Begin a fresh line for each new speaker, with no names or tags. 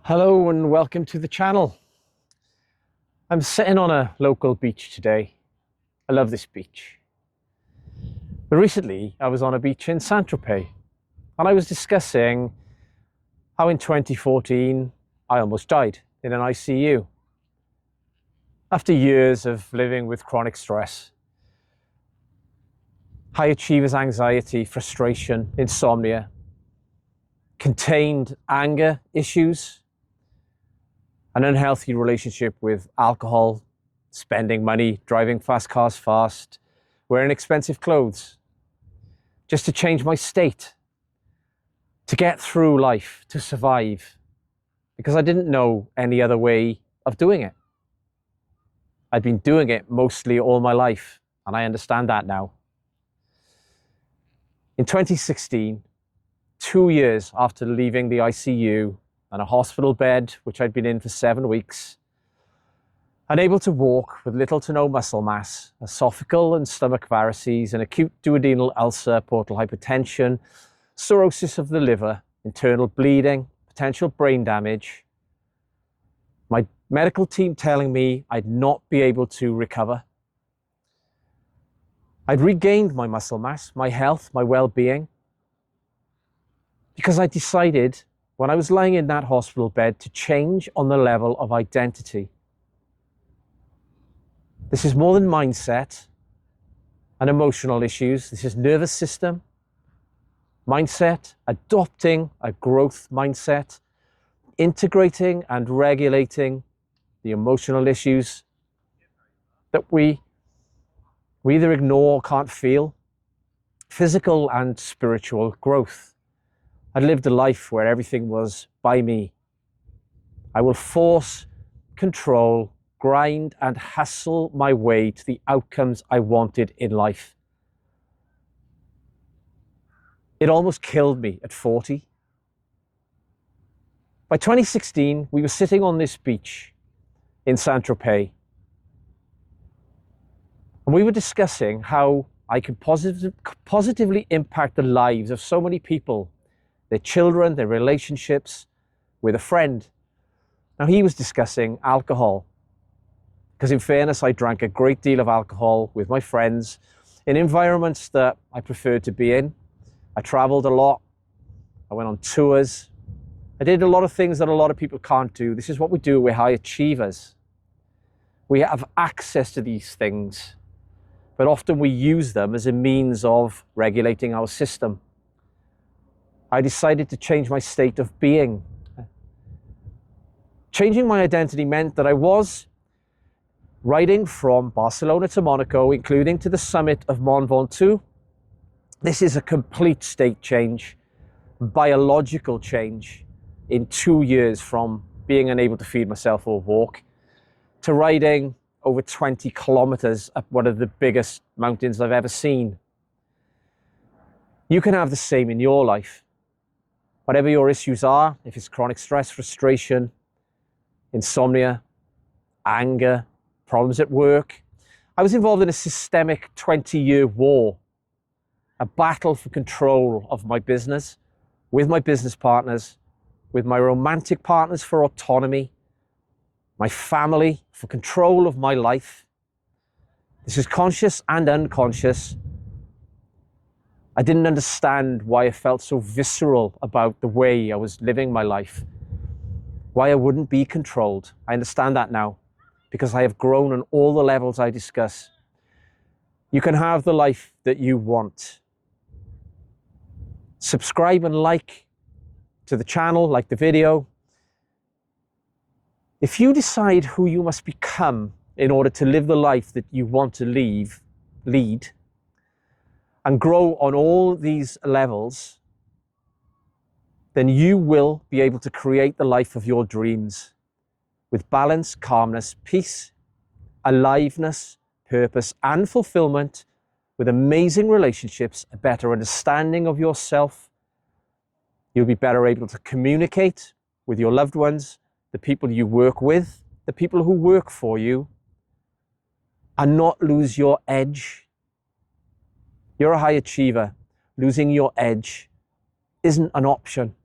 Hello and welcome to the channel. I'm sitting on a local beach today. I love this beach. But recently I was on a beach in Saint-Tropez and I was discussing how in 2014 I almost died in an ICU. After years of living with chronic stress, high achievers anxiety, frustration, insomnia, contained anger issues, an unhealthy relationship with alcohol, spending money, driving fast cars fast, wearing expensive clothes, just to change my state, to get through life, to survive, because I didn't know any other way of doing it. I'd been doing it mostly all my life, and I understand that now. In 2016, 2 years after leaving the ICU, and a hospital bed, which I'd been in for 7 weeks, unable to walk with little to no muscle mass, esophageal and stomach varices, an acute duodenal ulcer, portal hypertension, cirrhosis of the liver, internal bleeding, potential brain damage. My medical team telling me I'd not be able to recover. I'd regained my muscle mass, my health, my well-being, because I decided when I was lying in that hospital bed to change on the level of identity. This is more than mindset and emotional issues. This is nervous system, mindset, adopting a growth mindset, integrating and regulating the emotional issues that we either ignore or can't feel, physical and spiritual growth. I'd lived a life where everything was by me. I will force, control, grind, and hustle my way to the outcomes I wanted in life. It almost killed me at 40. By 2016, we were sitting on this beach in Saint-Tropez, and we were discussing how I could positively impact the lives of so many people, their children, their relationships, with a friend. Now, he was discussing alcohol, because in fairness, I drank a great deal of alcohol with my friends in environments that I preferred to be in. I traveled a lot. I went on tours. I did a lot of things that a lot of people can't do. This is what we do. We're high achievers. We have access to these things, but often we use them as a means of regulating our system. I decided to change my state of being. Changing my identity meant that I was riding from Barcelona to Monaco, including to the summit of Mont Ventoux. This is a complete state change, biological change in 2 years, from being unable to feed myself or walk to riding over 20 kilometers up one of the biggest mountains I've ever seen. You can have the same in your life. Whatever your issues are, if it's chronic stress, frustration, insomnia, anger, problems at work. I was involved in a systemic 20-year war, a battle for control of my business, with my business partners, with my romantic partners for autonomy, my family for control of my life. This is conscious and unconscious. I didn't understand why I felt so visceral about the way I was living my life, why I wouldn't be controlled. I understand that now, because I have grown on all the levels I discuss. You can have the life that you want. Subscribe and like to the channel, like the video. If you decide who you must become in order to live the life that you want to lead, and grow on all these levels, then you will be able to create the life of your dreams with balance, calmness, peace, aliveness, purpose, and fulfillment, with amazing relationships, a better understanding of yourself. You'll be better able to communicate with your loved ones, the people you work with, the people who work for you, and not lose your edge. You're a high achiever. Losing your edge isn't an option.